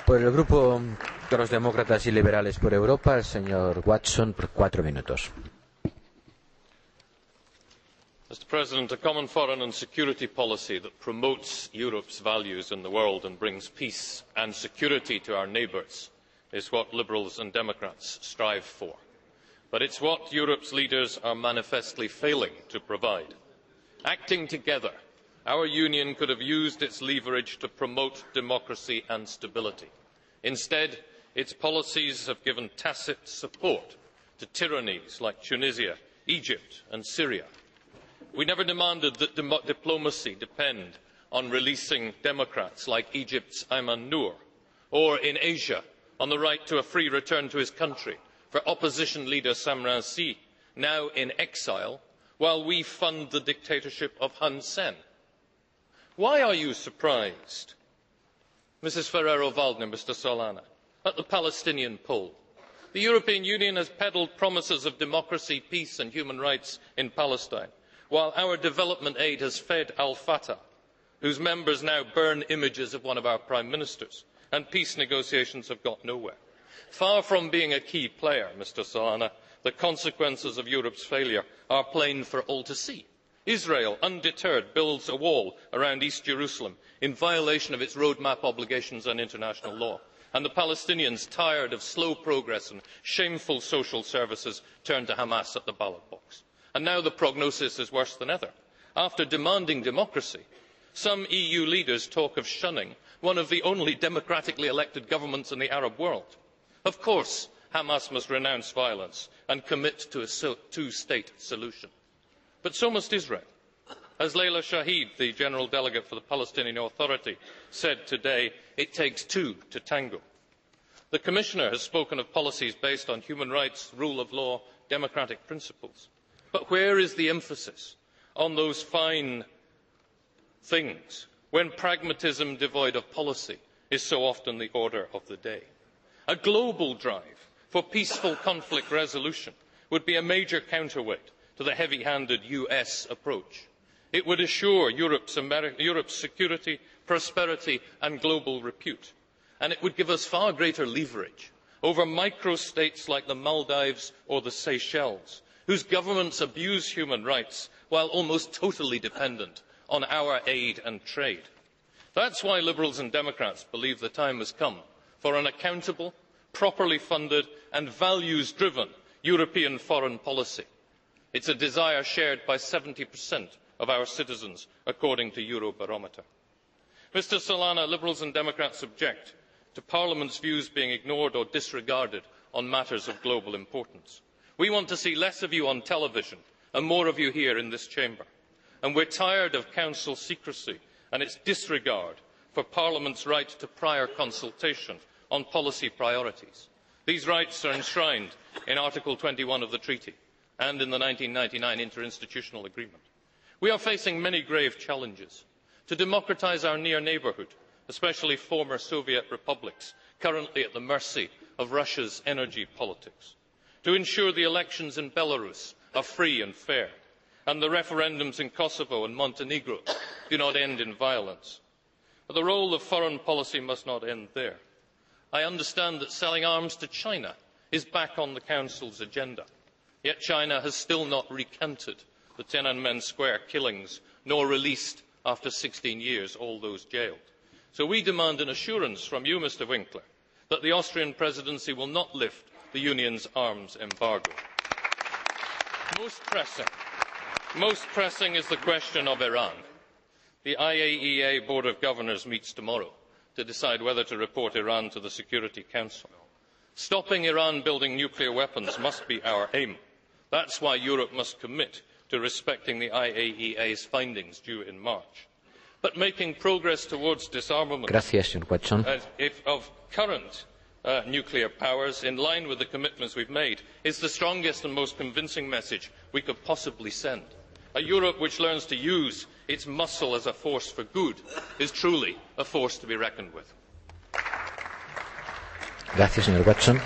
Por el Grupo de los Demócratas y Liberales por Europa, el señor Watson, por 4 minutos. Mr. President, a common foreign and security policy that promotes Europe's values in the world and brings peace and security to our neighbours is what Liberals and Democrats strive for. But it is what Europe's leaders are manifestly failing to provide. Acting together, our Union could have used its leverage to promote democracy and stability. Instead, its policies have given tacit support to tyrannies like Tunisia, Egypt and Syria. We never demanded that diplomacy depend on releasing democrats like Egypt's Ayman Noor, or in Asia on the right to a free return to his country for opposition leader Sam Rainsy, now in exile, while we fund the dictatorship of Hun Sen. Why are you surprised, Mrs Ferrero-Waldner, Mr Solana, at the Palestinian poll? The European Union has peddled promises of democracy, peace and human rights in Palestine, while our development aid has fed al-Fatah, whose members now burn images of one of our prime ministers, and peace negotiations have got nowhere. Far from being a key player, Mr Solana, the consequences of Europe's failure are plain for all to see. Israel, undeterred, builds a wall around East Jerusalem in violation of its roadmap obligations and international law, and the Palestinians, tired of slow progress and shameful social services, turn to Hamas at the ballot box. And now the prognosis is worse than ever. After demanding democracy, some EU leaders talk of shunning one of the only democratically elected governments in the Arab world. Of course, Hamas must renounce violence and commit to a two-state solution. But so must Israel. As Layla Shahid, the General Delegate for the Palestinian Authority, said today, it takes two to tango. The Commissioner has spoken of policies based on human rights, rule of law, democratic principles. But where is the emphasis on those fine things when pragmatism devoid of policy is so often the order of the day? A global drive for peaceful conflict resolution would be a major counterweight to the heavy-handed US approach. It would assure Europe's security, prosperity and global repute, and it would give us far greater leverage over micro-states like the Maldives or the Seychelles, whose governments abuse human rights while almost totally dependent on our aid and trade. That's why Liberals and Democrats believe the time has come for an accountable, properly funded and values-driven European foreign policy. It's a desire shared by 70% of our citizens, according to Eurobarometer. Mr Solana, Liberals and Democrats object to Parliament's views being ignored or disregarded on matters of global importance. We want to see less of you on television and more of you here in this chamber. And we're tired of Council secrecy and its disregard for Parliament's right to prior consultation on policy priorities. These rights are enshrined in Article 21 of the Treaty and in the 1999 interinstitutional agreement. We are facing many grave challenges. To democratise our near neighbourhood, especially former Soviet republics, currently at the mercy of Russia's energy politics. To ensure the elections in Belarus are free and fair, and the referendums in Kosovo and Montenegro do not end in violence. But the role of foreign policy must not end there. I understand that selling arms to China is back on the Council's agenda, yet China has still not recanted the Tiananmen Square killings, nor released, after 16 years, all those jailed. So we demand an assurance from you, Mr Winkler, that the Austrian presidency will not lift the Union's arms embargo. Most pressing is the question of Iran. The IAEA Board of Governors meets tomorrow to decide whether to report Iran to the Security Council. Stopping Iran building nuclear weapons must be our aim. That's why Europe must commit to respecting the IAEA's findings due in March. But making progress towards disarmament of current nuclear powers, in line with the commitments we've made, is the strongest and most convincing message we could possibly send. A Europe which learns to use its muscle as a force for good is truly a force to be reckoned with. Gracias, señor Watson.